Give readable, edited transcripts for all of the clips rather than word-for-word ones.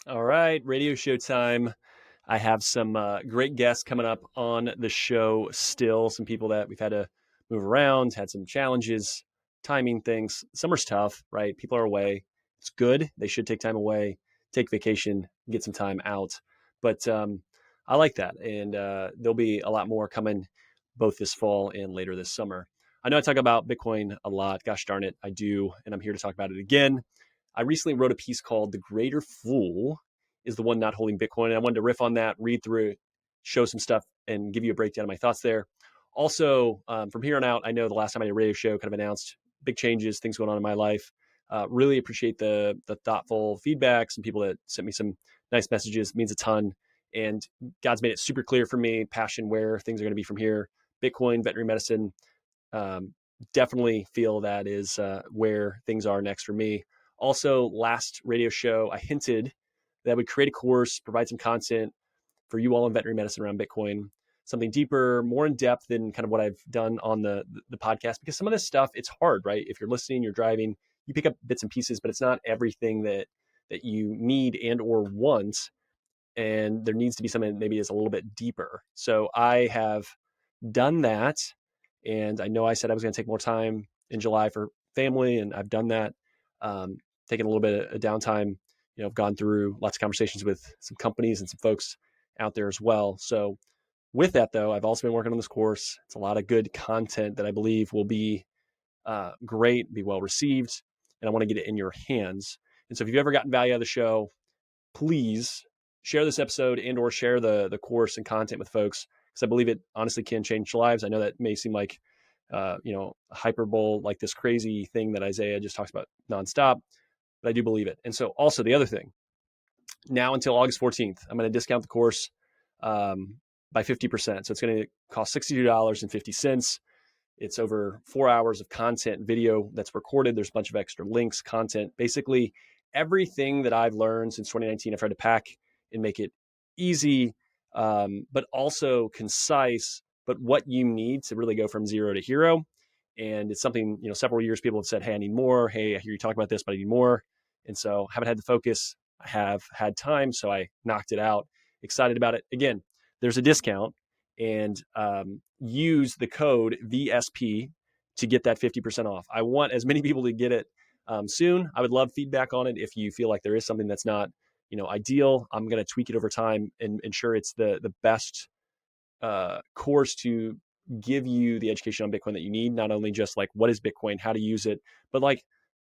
All right, radio show time. I have some great guests coming up on the show still. Some people that we've had to move around, had some challenges, timing things. Summer's tough, right? People are away. It's good. They should take time away, take vacation, get some time out. But I like that. And there'll be a lot more coming both this fall and later this summer. I know I talk about Bitcoin a lot. Gosh darn it, I do. And I'm here to talk about it again. I recently wrote a piece called The Greater Fool is the One Not Holding Bitcoin. And I wanted to riff on that, read through it, show some stuff, and give you a breakdown of my thoughts there. Also, from here on out, I know the last time I did a radio show kind of announced big changes, things going on in my life. Really appreciate the thoughtful feedback, some people that sent me some nice messages. It means a ton. And God's made it super clear for me, passion, where things are going to be from here. Bitcoin, veterinary medicine, um, definitely feel that is where things are next for me. Also, last radio show, I hinted that I would create a course, provide some content for you all in veterinary medicine around Bitcoin, something deeper, more in depth than kind of what I've done on the podcast. Because some of this stuff, it's hard, right? If you're listening, you're driving, you pick up bits and pieces, but it's not everything that you need and or want. And there needs to be something that maybe is a little bit deeper. So I have done that. And I know I said I was going to take more time in July for family, and I've done that. Taking a little bit of downtime. I've gone through lots of conversations with some companies and some folks out there as well. So with that, though, I've also been working on this course. It's a lot of good content that I believe will be great, be well received, and I want to get it in your hands. And so if you've ever gotten value out of the show, please share this episode and or share the course and content with folks, because I believe it honestly can change lives. I know that may seem like hyperbole, like this crazy thing that Isaiah just talks about nonstop, but I do believe it. And so also the other thing, now until August 14th, I'm going to discount the course by 50%. So it's going to cost $62.50. It's over 4 hours of content, video that's recorded. There's a bunch of extra links, content, basically everything that I've learned since 2019. I've tried to pack and make it easy, but also concise, but what you need to really go from zero to hero. And it's something, several years people have said, hey, I need more. Hey, I hear you talk about this, but I need more. And so haven't had the focus. I have had time, so I knocked it out. Excited about it. Again, there's a discount, and use the code VSP to get that 50% off. I want as many people to get it soon. I would love feedback on it. If you feel like there is something that's not, ideal, I'm going to tweak it over time and ensure it's the best course to give you the education on Bitcoin that you need. Not only just like what is Bitcoin, how to use it, but like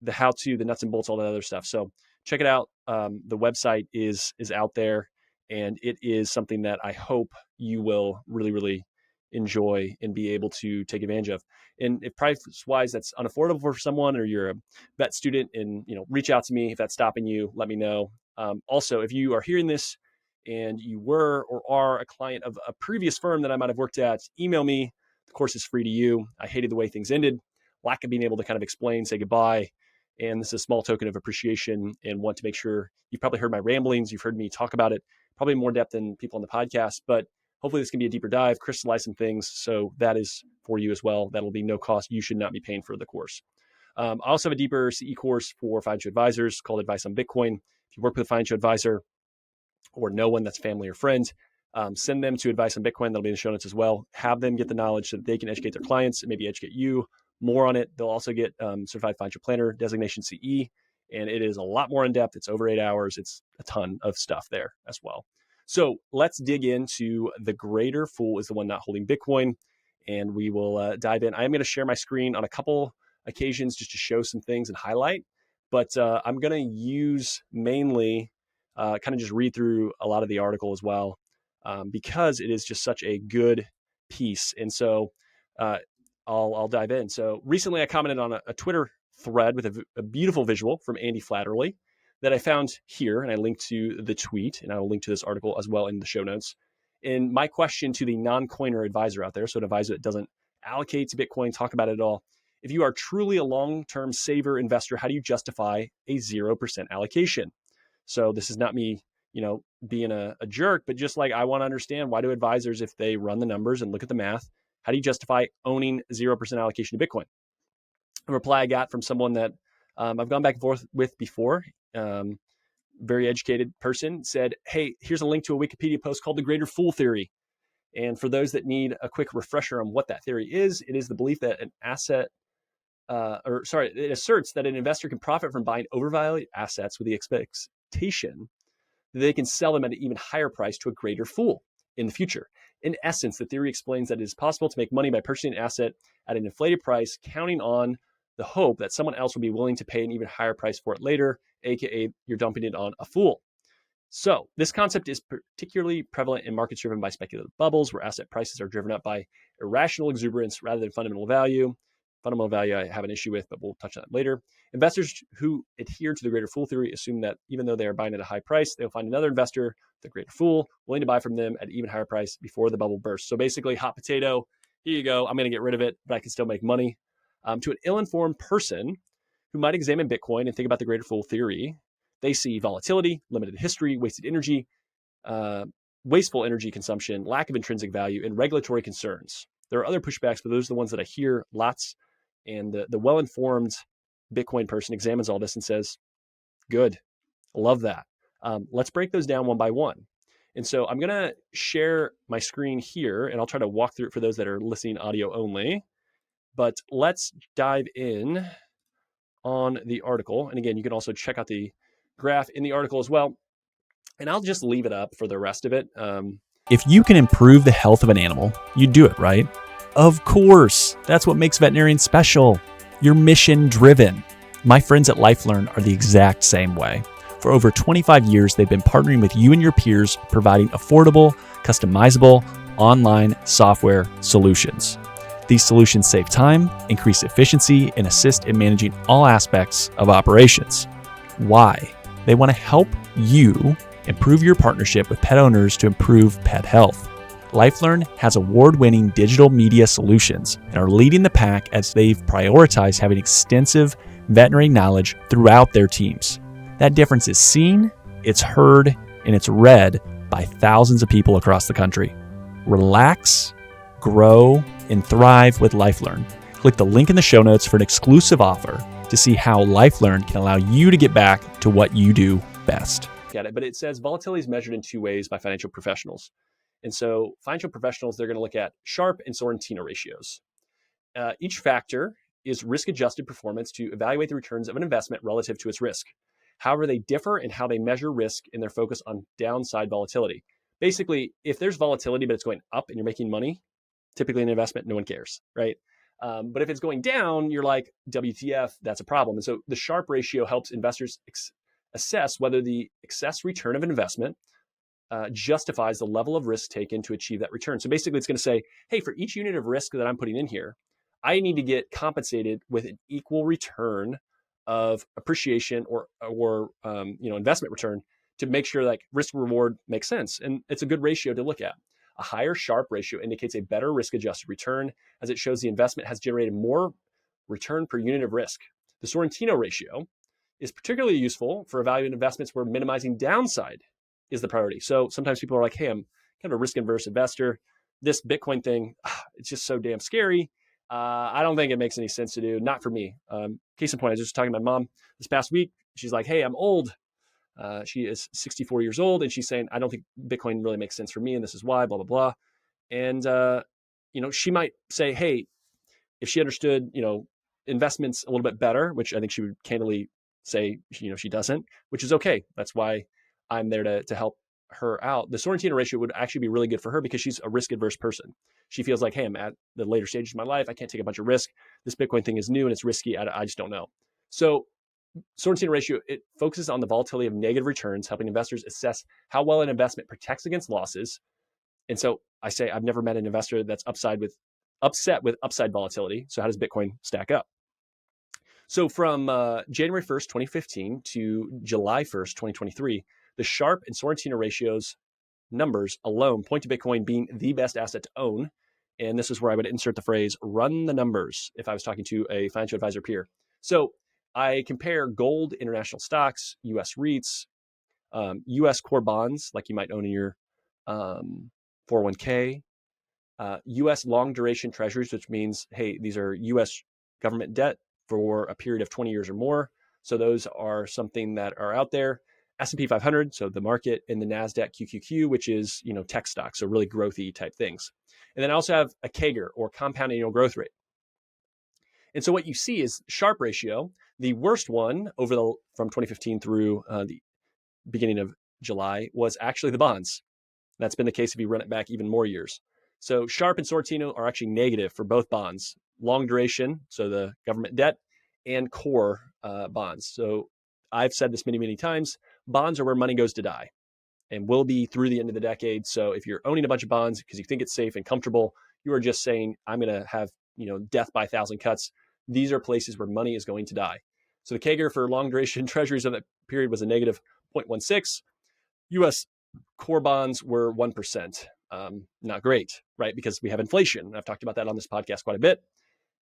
the how to, the nuts and bolts, all that other stuff. So check it out. The website is out there, and it is something that I hope you will really, really enjoy and be able to take advantage of. And if price wise that's unaffordable for someone, or you're a vet student, and reach out to me if that's stopping you, let me know. Also, if you are hearing this and you were or are a client of a previous firm that I might have worked at, email me. The course is free to you. I hated the way things ended, lack of being able to kind of explain, say goodbye. And this is a small token of appreciation, and want to make sure you've probably heard my ramblings. You've heard me talk about it, probably more depth than people on the podcast, but hopefully this can be a deeper dive, crystallize some things. So that is for you as well. That'll be no cost. You should not be paying for the course. I also have a deeper CE course for financial advisors called Advice on Bitcoin. If you work with a financial advisor or no one that's family or friend, send them to Advice on Bitcoin. That'll be in the show notes as well. Have them get the knowledge so that they can educate their clients and maybe educate you more on it. They'll also get Certified Financial Planner designation CE, and it is a lot more in depth. It's over 8 hours. It's a ton of stuff there as well. So let's dig into The Greater Fool is the One Not Holding Bitcoin, and we will dive in. I am going to share my screen on a couple occasions just to show some things and highlight, but I'm going to use mainly kind of just read through a lot of the article as well, because it is just such a good piece. And so I'll dive in. So recently I commented on a Twitter thread with a beautiful visual from Andy Flatterly that I found here, and I linked to the tweet, and I will link to this article as well in the show notes. And my question to the non-coiner advisor out there, so an advisor that doesn't allocate to Bitcoin, talk about it at all. If you are truly a long-term saver investor, how do you justify a 0% allocation? So this is not me, being a jerk, but just like I want to understand, why do advisors, if they run the numbers and look at the math, how do you justify owning 0% allocation to Bitcoin? A reply I got from someone that I've gone back and forth with before, very educated person, said, hey, here's a link to a Wikipedia post called the Greater Fool Theory. And for those that need a quick refresher on what that theory is, it is the belief that it asserts that an investor can profit from buying overvalued assets with the expectation that they can sell them at an even higher price to a greater fool in the future. In essence, the theory explains that it is possible to make money by purchasing an asset at an inflated price, counting on the hope that someone else will be willing to pay an even higher price for it later, aka you're dumping it on a fool. So this concept is particularly prevalent in markets driven by speculative bubbles, where asset prices are driven up by irrational exuberance rather than fundamental value. Fundamental value I have an issue with, but we'll touch on that later. Investors who adhere to the greater fool theory assume that even though they are buying at a high price, they'll find another investor, the greater fool, willing to buy from them at an even higher price before the bubble bursts. So basically, hot potato, here you go, I'm going to get rid of it, but I can still make money. To an ill-informed person who might examine Bitcoin and think about the greater fool theory, they see volatility, limited history, wasted energy, wasteful energy consumption, lack of intrinsic value, and regulatory concerns. There are other pushbacks, but those are the ones that I hear lots. And the well-informed Bitcoin person examines all this and says, good, love that. Let's break those down one by one. And so I'm going to share my screen here, and I'll try to walk through it for those that are listening audio only. But let's dive in on the article. And again, you can also check out the graph in the article as well. And I'll just leave it up for the rest of it. If you can improve the health of an animal, you do it, right? Of course. That's what makes Veterinarian special. You're mission driven. My friends at LifeLearn are the exact same way. For over 25 years, they've been partnering with you and your peers, providing affordable, customizable, online software solutions. These solutions save time, increase efficiency, and assist in managing all aspects of operations. Why? They want to help you improve your partnership with pet owners to improve pet health. LifeLearn has award-winning digital media solutions and are leading the pack as they've prioritized having extensive veterinary knowledge throughout their teams. That difference is seen, it's heard, and it's read by thousands of people across the country. Relax, grow, and thrive with LifeLearn. Click the link in the show notes for an exclusive offer to see how LifeLearn can allow you to get back to what you do best. Get it, but it says volatility is measured in two ways by financial professionals. And so financial professionals, they're going to look at Sharpe and Sorrentino ratios. Each factor is risk-adjusted performance to evaluate the returns of an investment relative to its risk. However, they differ in how they measure risk in their focus on downside volatility. Basically, if there's volatility, but it's going up and you're making money, typically an investment, no one cares, right? But if it's going down, you're like, WTF, that's a problem. And so the Sharpe ratio helps investors assess whether the excess return of an investment justifies the level of risk taken to achieve that return. So basically, it's going to say, hey, for each unit of risk that I'm putting in here, I need to get compensated with an equal return of appreciation or investment return to make sure like risk reward makes sense. And it's a good ratio to look at. A higher Sharpe ratio indicates a better risk-adjusted return, as it shows the investment has generated more return per unit of risk. The Sorrentino ratio is particularly useful for evaluating investments where minimizing downside is the priority. So sometimes people are like, hey, I'm kind of a risk-averse investor. This Bitcoin thing, it's just so damn scary. I don't think it makes any sense to do. Not for me. Case in point, I was just talking to my mom this past week. She's like, hey, I'm old. She is 64 years old, and she's saying, I don't think Bitcoin really makes sense for me, and this is why, blah, blah, blah. And, she might say, hey, if she understood, investments a little bit better, which I think she would candidly say, she doesn't, which is okay. That's why I'm there to help her out. The Sorrentino ratio would actually be really good for her because she's a risk-averse person. She feels like, hey, I'm at the later stages of my life. I can't take a bunch of risk. This Bitcoin thing is new and it's risky. I just don't know. So Sorrentino ratio, it focuses on the volatility of negative returns, helping investors assess how well an investment protects against losses. And so I say I've never met an investor that's upset with upside volatility. So how does Bitcoin stack up? So from January 1st, 2015 to July 1st, 2023, the Sharpe and Sorrentino ratios numbers alone point to Bitcoin being the best asset to own. And this is where I would insert the phrase, run the numbers, if I was talking to a financial advisor peer. So I compare gold, international stocks, US REITs, US core bonds, like you might own in your 401k, US long duration treasuries, which means, hey, these are US government debt for a period of 20 years or more. So those are something that are out there. S&P 500, so the market, and the NASDAQ QQQ, which is, tech stocks, so really growthy type things. And then I also have a CAGR, or compound annual growth rate. And so what you see is Sharpe ratio. The worst one from 2015 through the beginning of July was actually the bonds. That's been the case if you run it back even more years. So Sharpe and Sorrentino are actually negative for both bonds, long duration, so the government debt, and core bonds. So I've said this many, many times, bonds are where money goes to die and will be through the end of the decade. So if you're owning a bunch of bonds because you think it's safe and comfortable, you are just saying, I'm going to have, death by 1,000 cuts. These are places where money is going to die. So the CAGR for long duration treasuries of that period was a negative 0.16. US core bonds were 1%. Not great, right? Because we have inflation. I've talked about that on this podcast quite a bit.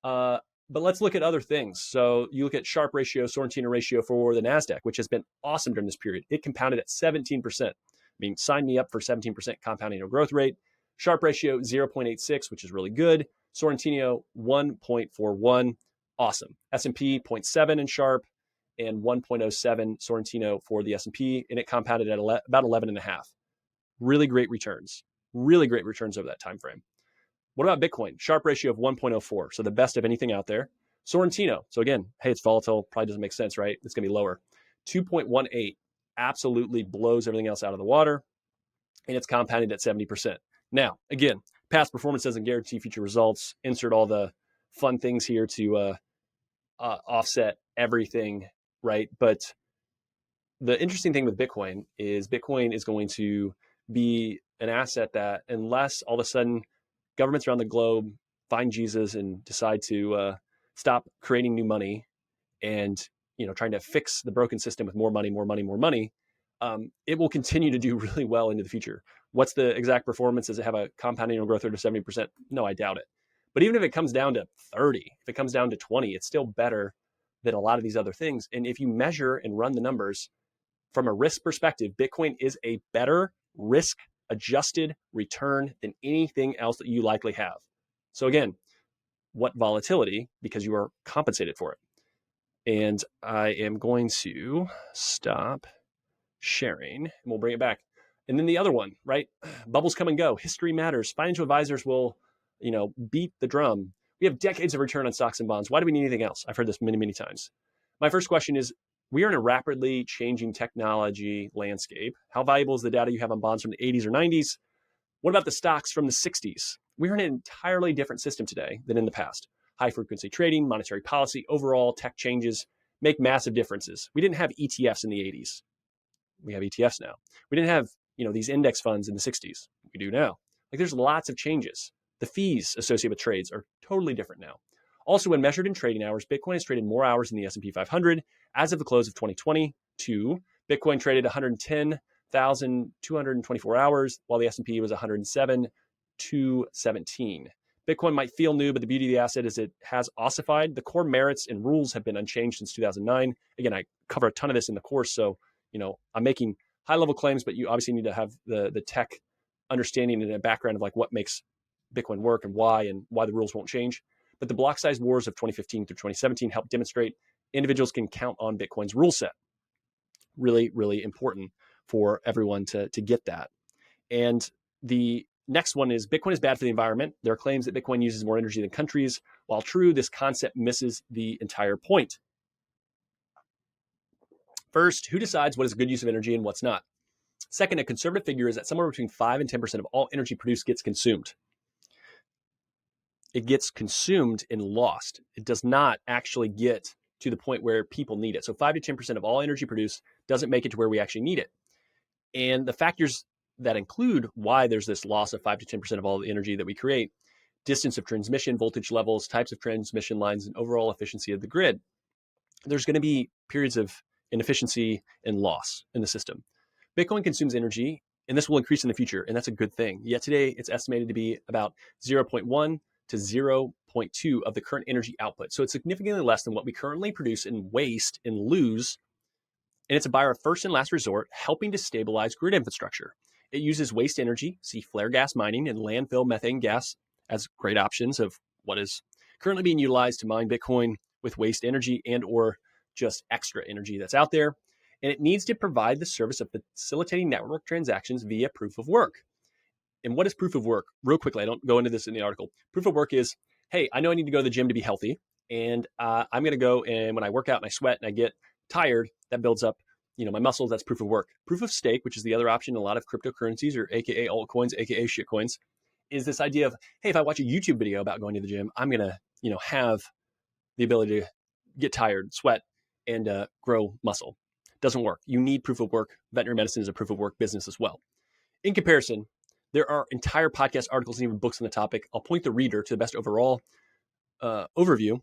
But let's look at other things. So you look at Sharpe ratio, Sorrentino ratio for the NASDAQ, which has been awesome during this period. It compounded at 17%. I mean, sign me up for 17% compound annual growth rate. Sharpe ratio 0.86, which is really good. Sorrentino 1.41, awesome. S&P 0.7 in Sharpe and 1.07 Sorrentino for the S&P, and it compounded at about 11.5. Really great returns. Really great returns over that time frame. What about Bitcoin? Sharpe ratio of 1.04, so the best of anything out there. Sorrentino, so again, hey, it's volatile, probably doesn't make sense, right? It's going to be lower. 2.18, absolutely blows everything else out of the water, and it's compounded at 70%. Now, again, past performance doesn't guarantee future results. Insert all the fun things here to offset everything, right? But the interesting thing with Bitcoin is going to be an asset that, unless all of a sudden governments around the globe find Jesus and decide to stop creating new money and trying to fix the broken system with more money, it will continue to do really well into the future. What's the exact performance? Does it have a compound annual growth rate of 70%? No, I doubt it. But even if it comes down to 30, if it comes down to 20, it's still better than a lot of these other things. And if you measure and run the numbers from a risk perspective, Bitcoin is a better risk adjusted return than anything else that you likely have. So again, what volatility? Because you are compensated for it. And I am going to stop sharing and we'll bring it back. And then the other one, right? Bubbles come and go. History matters. Financial advisors will, beat the drum. We have decades of return on stocks and bonds. Why do we need anything else? I've heard this many, many times. My first question is, we are in a rapidly changing technology landscape. How valuable is the data you have on bonds from the 80s or 90s? What about the stocks from the 60s? We're in an entirely different system today than in the past. High frequency trading, monetary policy, overall tech changes make massive differences. We didn't have ETFs in the 80s. We have ETFs now. We didn't have, these index funds in the 60s. We do now. Like, there's lots of changes. The fees associated with trades are totally different now. Also, when measured in trading hours, Bitcoin has traded more hours in the S&P 500. As of the close of 2022, Bitcoin traded 110,224 hours, while the S&P was 107,217. Bitcoin might feel new, but the beauty of the asset is it has ossified. The core merits and rules have been unchanged since 2009. Again, I cover a ton of this in the course, so I'm making high-level claims, but you obviously need to have the tech understanding and a background of like what makes Bitcoin work and why the rules won't change. But the block size wars of 2015 through 2017 help demonstrate individuals can count on Bitcoin's rule set. Really, really important for everyone to get that. And the next one is Bitcoin is bad for the environment. There are claims that Bitcoin uses more energy than countries. While true, this concept misses the entire point. First, who decides what is a good use of energy and what's not? Second, a conservative figure is that somewhere between 5 and 10% of all energy produced gets consumed. It gets consumed and lost. It does not actually get to the point where people need it. So 5 to 10% of all energy produced doesn't make it to where we actually need it. And the factors that include why there's this loss of 5 to 10% of all the energy that we create: distance of transmission, voltage levels, types of transmission lines, and overall efficiency of the grid. There's going to be periods of inefficiency and loss in the system. Bitcoin consumes energy, and this will increase in the future, and that's a good thing. Yet today, it's estimated to be about 0.1 to 0.2 of the current energy output. So it's significantly less than what we currently produce and waste and lose. And it's a buyer of first and last resort, helping to stabilize grid infrastructure. It uses waste energy, see flare gas mining and landfill methane gas as great options of what is currently being utilized to mine Bitcoin with waste energy and or just extra energy that's out there. and it needs to provide the service of facilitating network transactions via proof of work. And what is proof of work? Real quickly, I don't go into this in the article. Proof of work is, hey, I know I need to go to the gym to be healthy, and I'm going to go, and when I work out and I sweat and I get tired, that builds up, my muscles. That's proof of work. Proof of stake, which is the other option in a lot of cryptocurrencies, or AKA altcoins, AKA shitcoins, is this idea of, hey, if I watch a YouTube video about going to the gym, I'm going to, have the ability to get tired, sweat, and grow muscle. Doesn't work. You need proof of work. Veterinary medicine is a proof of work business as well. In comparison, there are entire podcast articles and even books on the topic. I'll point the reader to the best overall overview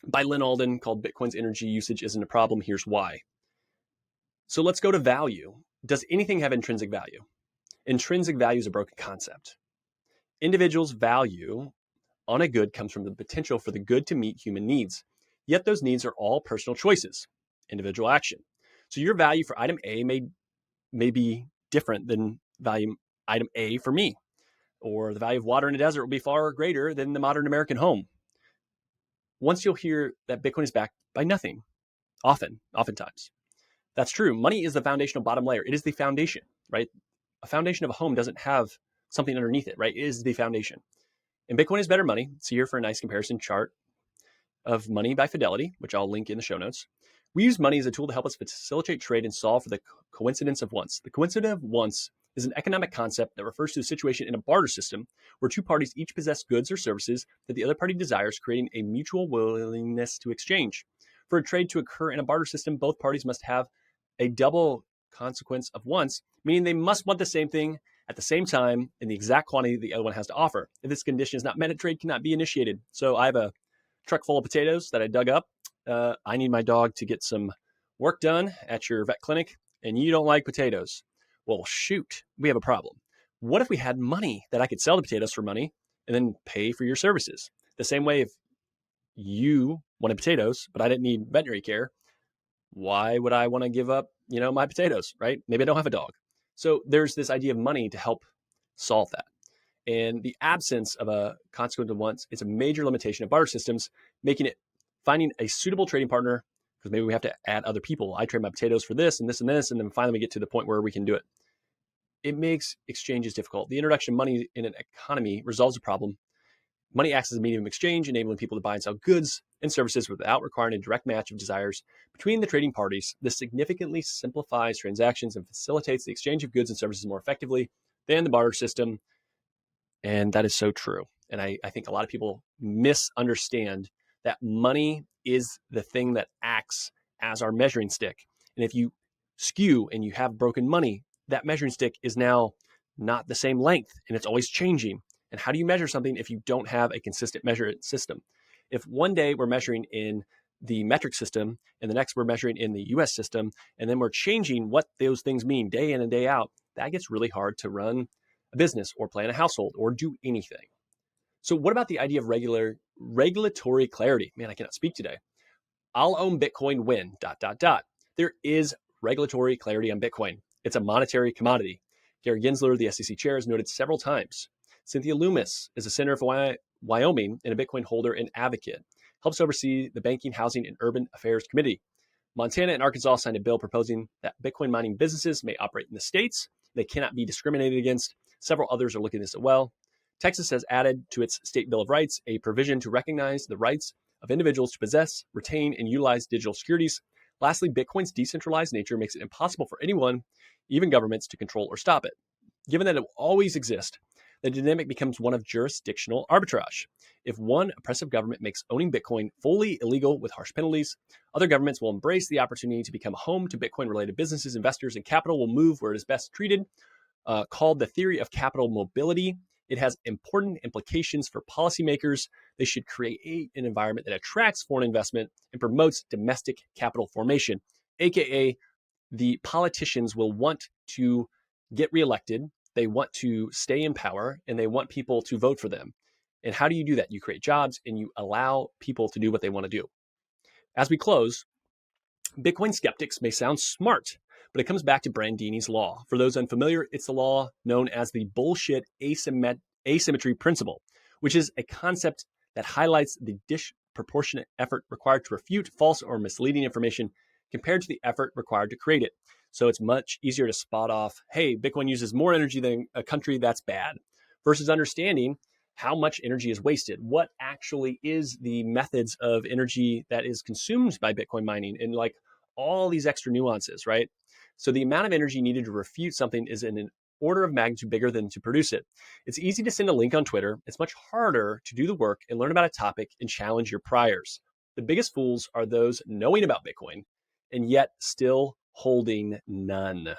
by Lynn Alden called Bitcoin's Energy Usage Isn't a Problem. Here's why. So let's go to value. Does anything have intrinsic value? Intrinsic value is a broken concept. Individuals' value on a good comes from the potential for the good to meet human needs. Yet those needs are all personal choices, individual action. So your value for item A may be different than value item A for me, or the value of water in a desert will be far greater than the modern American home. Once you'll hear that Bitcoin is backed by nothing, oftentimes. That's true. Money is the foundational bottom layer. It is the foundation, right? A foundation of a home doesn't have something underneath it, right? It is the foundation. And Bitcoin is better money. So here for a nice comparison chart of money by Fidelity, which I'll link in the show notes. We use money as a tool to help us facilitate trade and solve for the coincidence of wants. The coincidence of wants is an economic concept that refers to a situation in a barter system where two parties each possess goods or services that the other party desires, creating a mutual willingness to exchange. For a trade to occur in a barter system, both parties must have a double consequence of wants, meaning they must want the same thing at the same time in the exact quantity the other one has to offer. If this condition is not met, a trade cannot be initiated. So I have a truck full of potatoes that I dug up. I need my dog to get some work done at your vet clinic, and you don't like potatoes. Well, shoot, we have a problem. What if we had money that I could sell the potatoes for money and then pay for your services? The same way if you wanted potatoes, but I didn't need veterinary care, why would I want to give up, my potatoes, right? Maybe I don't have a dog. So there's this idea of money to help solve that. And the absence of a consequence of wants is a major limitation of barter systems, making it finding a suitable trading partner, because maybe we have to add other people. I trade my potatoes for this and this and this, and then finally we get to the point where we can do it. It makes exchanges difficult. The introduction of money in an economy resolves the problem. Money acts as a medium of exchange, enabling people to buy and sell goods and services without requiring a direct match of desires between the trading parties. This significantly simplifies transactions and facilitates the exchange of goods and services more effectively than the barter system. And that is so true. And I think a lot of people misunderstand that money is the thing that acts as our measuring stick. And if you skew and you have broken money, that measuring stick is now not the same length and it's always changing. And how do you measure something if you don't have a consistent measurement system? If one day we're measuring in the metric system and the next we're measuring in the US system, and then we're changing what those things mean day in and day out, that gets really hard to run a business or plan a household or do anything. So what about the idea of regulatory clarity? Man, I cannot speak today. I'll own Bitcoin when ... There is regulatory clarity on Bitcoin. It's a monetary commodity. Gary Gensler, the SEC chair, has noted several times. Cynthia Loomis is a senator for Wyoming and a Bitcoin holder and advocate. Helps oversee the Banking, Housing, and Urban Affairs Committee. Montana and Arkansas signed a bill proposing that Bitcoin mining businesses may operate in the states. They cannot be discriminated against. Several others are looking at this as well. Texas has added to its state Bill of Rights a provision to recognize the rights of individuals to possess, retain, and utilize digital securities. Lastly, Bitcoin's decentralized nature makes it impossible for anyone, even governments, to control or stop it. Given that it will always exist, the dynamic becomes one of jurisdictional arbitrage. If one oppressive government makes owning Bitcoin fully illegal with harsh penalties, other governments will embrace the opportunity to become home to Bitcoin-related businesses, investors, and capital will move where it is best treated, called the theory of capital mobility. It has important implications for policymakers. They should create an environment that attracts foreign investment and promotes domestic capital formation, aka the politicians will want to get reelected. They want to stay in power and they want people to vote for them. And how do you do that? You create jobs and you allow people to do what they want to do. As we close, Bitcoin skeptics may sound smart, but it comes back to Brandini's law. For those unfamiliar, it's the law known as the bullshit asymmetry principle, which is a concept that highlights the disproportionate effort required to refute false or misleading information compared to the effort required to create it. So it's much easier to spot off, hey, Bitcoin uses more energy than a country, that's bad, versus understanding how much energy is wasted. What actually is the methods of energy that is consumed by Bitcoin mining, and like all these extra nuances, right? So the amount of energy needed to refute something is in an order of magnitude bigger than to produce it. It's easy to send a link on Twitter. It's much harder to do the work and learn about a topic and challenge your priors. The biggest fools are those knowing about Bitcoin and yet still holding none.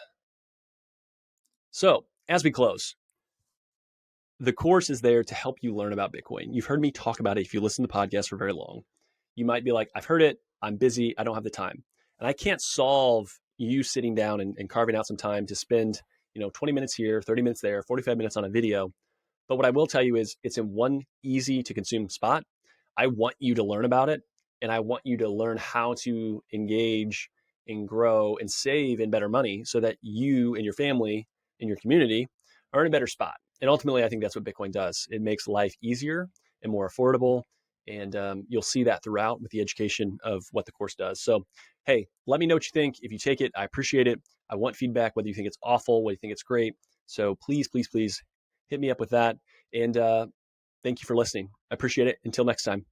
So, as we close, the course is there to help you learn about Bitcoin. You've heard me talk about it if you listen to the podcast for very long. You might be like, I've heard it, I'm busy, I don't have the time. And I can't solve you sitting down and carving out some time to spend, 20 minutes here, 30 minutes there, 45 minutes on a video. But what I will tell you is it's in one easy to consume spot. I want you to learn about it, and I want you to learn how to engage and grow and save and better money so that you and your family and your community are in a better spot. And ultimately, I think that's what Bitcoin does. It makes life easier and more affordable. And you'll see that throughout with the education of what the course does. So, hey, let me know what you think. If you take it, I appreciate it. I want feedback, whether you think it's awful, whether you think it's great. So please, please, please hit me up with that. And thank you for listening. I appreciate it. Until next time.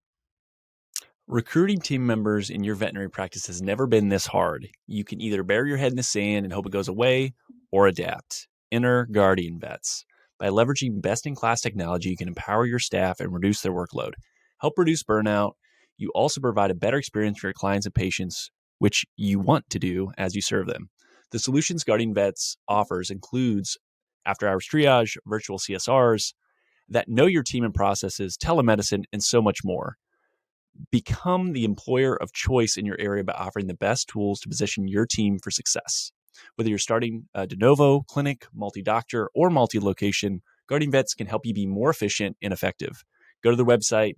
Recruiting team members in your veterinary practice has never been this hard. You can either bury your head in the sand and hope it goes away or adapt. Enter Guardian Vets. By leveraging best-in-class technology, you can empower your staff and reduce their workload. Help reduce burnout. You also provide a better experience for your clients and patients, which you want to do as you serve them. The solutions Guardian Vets offers includes after-hours triage, virtual CSRs, that know your team and processes, telemedicine, and so much more. Become the employer of choice in your area by offering the best tools to position your team for success. Whether you're starting a de novo, clinic, multi-doctor, or multi-location, Guardian Vets can help you be more efficient and effective. Go to the website,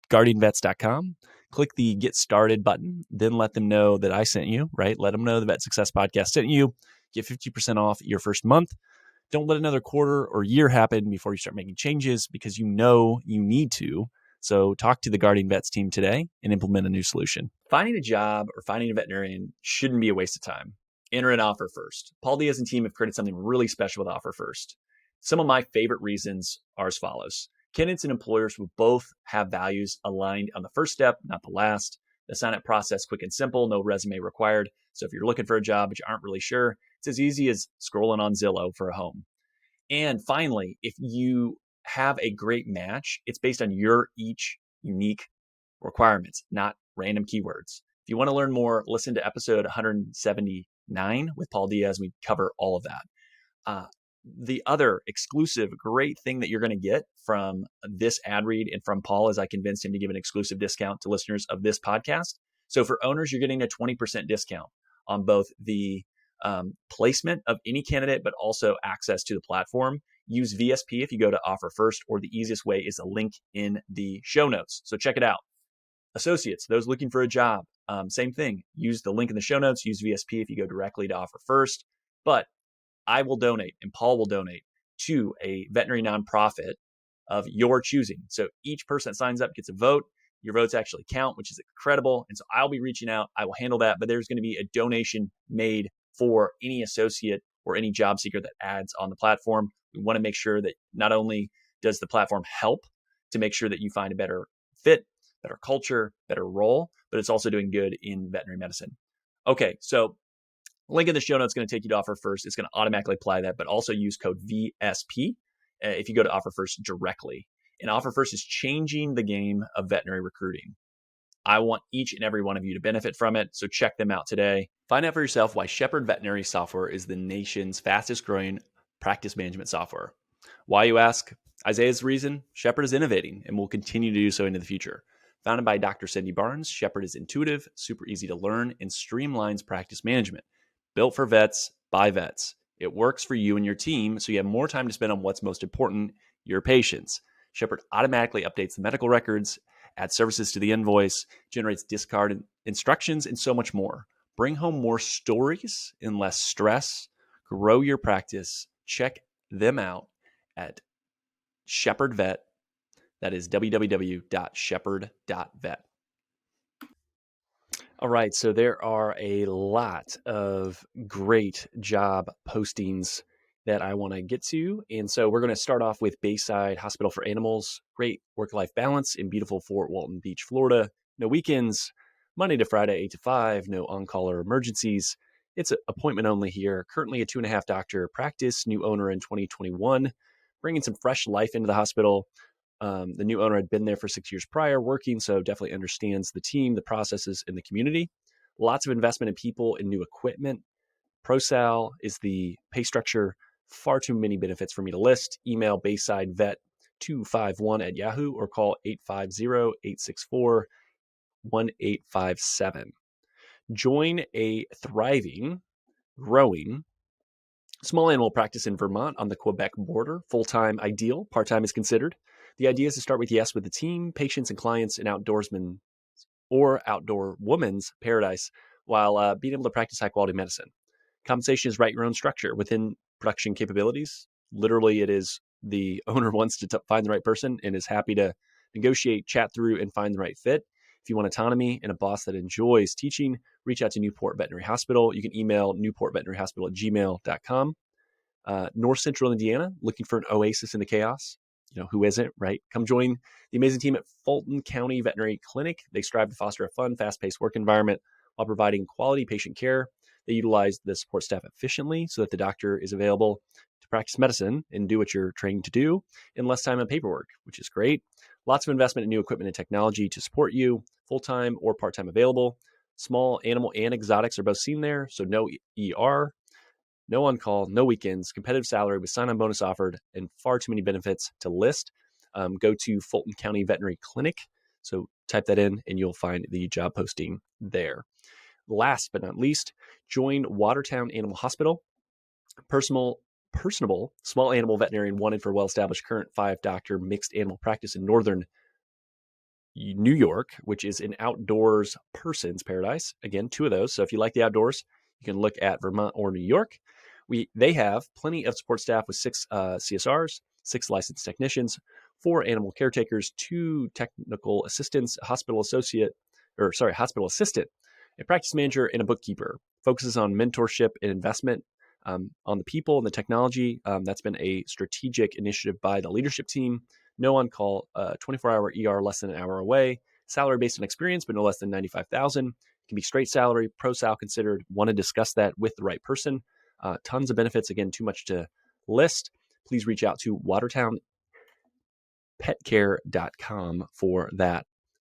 guardianvets.com, click the Get Started button, then let them know that I sent you, right? Let them know the Vet Success Podcast sent you. Get 50% off your first month. Don't let another quarter or year happen before you start making changes, because you know you need to. So talk to the Guardian Vets team today and implement a new solution. Finding a job or finding a veterinarian shouldn't be a waste of time. Enter an Offer First. Paul Diaz and team have created something really special with Offer First. Some of my favorite reasons are as follows. Candidates and employers will both have values aligned on the first step, not the last. The sign-up process quick and simple, no resume required. So if you're looking for a job but you aren't really sure, it's as easy as scrolling on Zillow for a home. And finally, if you have a great match, it's based on your each unique requirements, not random keywords. If you want to learn more, listen to episode 179 with Paul Diaz. We cover all of that. The other exclusive great thing that you're going to get from this ad read and from Paul is I convinced him to give an exclusive discount to listeners of this podcast. So for owners, you're getting a 20% discount on both the placement of any candidate, but also access to the platform. Use VSP if you go to Offer First, or the easiest way is a link in the show notes. So check it out. Associates, those looking for a job, same thing. Use the link in the show notes. Use VSP if you go directly to Offer First. But I will donate and Paul will donate to a veterinary nonprofit of your choosing. So each person that signs up gets a vote. Your votes actually count, which is incredible. And so I'll be reaching out. I will handle that. But there's going to be a donation made for any associate or any job seeker that adds on the platform. We want to make sure that not only does the platform help to make sure that you find a better fit, better culture, better role, but it's also doing good in veterinary medicine. Okay, so link in the show notes is going to take you to Offer First. It's going to automatically apply that, but also use code VSP if you go to Offer First directly. And Offer First is changing the game of veterinary recruiting. I want each and every one of you to benefit from it, so check them out today. Find out for yourself why Shepherd Veterinary Software is the nation's fastest growing practice management software. Why, you ask? Isaiah's reason: Shepherd is innovating and will continue to do so into the future. Founded by Dr. Cindy Barnes, Shepherd is intuitive, super easy to learn, and streamlines practice management. Built for vets, by vets. It works for you and your team, so you have more time to spend on what's most important, your patients. Shepherd automatically updates the medical records, adds services to the invoice, generates discard instructions, and so much more. Bring home more stories and less stress. Grow your practice. Check them out at Shepherd Vet. That is www.shepherd.vet. All right, so there are a lot of great job postings that I want to get to. And so we're going to start off with Bayside Hospital for Animals. Great work-life balance in beautiful Fort Walton Beach, Florida. No weekends, Monday to Friday, 8 to 5, no on-call or emergencies. It's an appointment only here. Currently a 2.5 doctor practice, new owner in 2021, bringing some fresh life into the hospital. The new owner had been there for 6 years prior working, so definitely understands the team, the processes, and the community. Lots of investment in people and new equipment. ProSal is the pay structure. Far too many benefits for me to list. Email BaysideVet251 at Yahoo or call 850-864-1857. Join a thriving, growing small animal practice in Vermont on the Quebec border. Full-time ideal, part-time is considered. The idea is to start with yes with the team, patients and clients, and outdoorsmen or outdoor woman's paradise while being able to practice high quality medicine. Compensation is write your own structure within production capabilities. Literally, it is the owner wants to find the right person and is happy to negotiate, chat through, and find the right fit. If you want autonomy and a boss that enjoys teaching, reach out to Newport Veterinary Hospital. You can email newportveterinaryhospital at gmail.com. North Central Indiana, looking for an oasis in the chaos. You know, who isn't, right? Come join the amazing team at Fulton County Veterinary Clinic. They strive to foster a fun, fast-paced work environment while providing quality patient care. They utilize the support staff efficiently so that the doctor is available to practice medicine and do what you're trained to do in less time on paperwork, which is great. Lots of investment in new equipment and technology to support you, full-time or part-time available. Small animal and exotics are both seen there, so no ER, no on call, no weekends, competitive salary with sign on bonus offered, and far too many benefits to list. Go to Fulton County Veterinary Clinic. So type that in and you'll find the job posting there. Last but not least, join Watertown Animal Hospital. Personable small animal veterinarian wanted for well established current 5-doctor mixed animal practice in northern New York, which is an outdoors person's paradise. Again, 2 of those. So if you like the outdoors, you can look at Vermont or New York. They have plenty of support staff with 6 CSRs, 6 licensed technicians, 4 animal caretakers, 2 technical assistants, a hospital assistant, a practice manager, and a bookkeeper. Focuses on mentorship and investment on the people and the technology. That's been a strategic initiative by the leadership team. No on call, 24-hour ER less than an hour away. Salary based on experience, but no less than $95,000. Can be straight salary, pro sal considered. Want to discuss that with the right person. Tons of benefits. Again, too much to list. Please reach out to watertownpetcare.com for that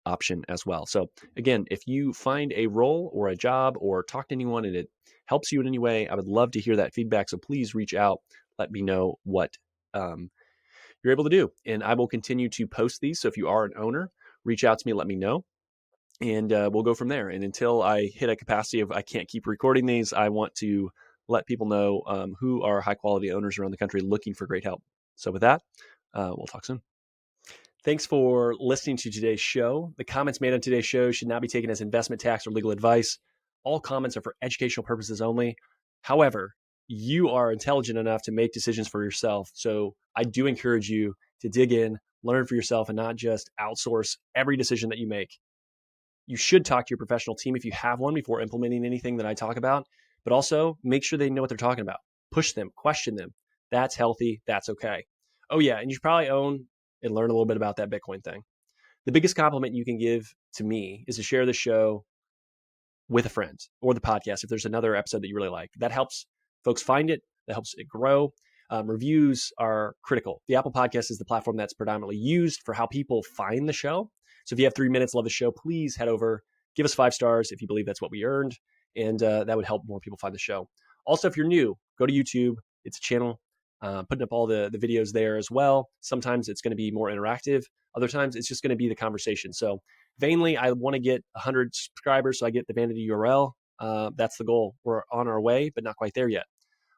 option as well. So again, if you find a role or a job or talk to anyone and it helps you in any way, I would love to hear that feedback. So please reach out. Let me know what you're able to do. And I will continue to post these. So if you are an owner, reach out to me, let me know. And we'll go from there. And until I hit a capacity of I can't keep recording these, I want to let people know who are high quality owners around the country looking for great help. So with that, we'll talk soon. Thanks for listening to today's show. The comments made on today's show should not be taken as investment, tax, or legal advice. All comments are for educational purposes only. However, you are intelligent enough to make decisions for yourself. So I do encourage you to dig in, learn for yourself, and not just outsource every decision that you make. You should talk to your professional team if you have one before implementing anything that I talk about, but also make sure they know what they're talking about. Push them, question them. That's healthy. That's okay. Oh, yeah. And you should probably own and learn a little bit about that Bitcoin thing. The biggest compliment you can give to me is to share the show with a friend or the podcast if there's another episode that you really like. That helps folks find it. That helps it grow. Reviews are critical. The Apple Podcast is the platform that's predominantly used for how people find the show. So if you have 3 minutes, love the show, please head over, give us 5 stars if you believe that's what we earned. And that would help more people find the show. Also, if you're new, go to YouTube. It's a channel. Putting up all the videos there as well. Sometimes it's going to be more interactive. Other times it's just going to be the conversation. So vainly, I want to get 100 subscribers so I get the vanity URL. That's the goal. We're on our way, but not quite there yet.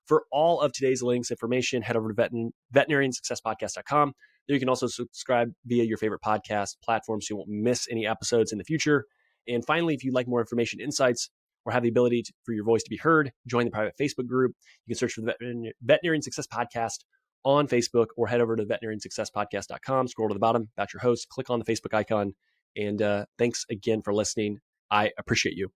For all of today's links, information, head over to veterinariansuccesspodcast.com. There you can also subscribe via your favorite podcast platform so you won't miss any episodes in the future. And finally, if you'd like more information, insights, or have the ability for your voice to be heard, join the private Facebook group. You can search for the Veterinarian Success Podcast on Facebook or head over to veterinariansuccesspodcast.com. Scroll to the bottom, about your host, click on the Facebook icon. And thanks again for listening. I appreciate you.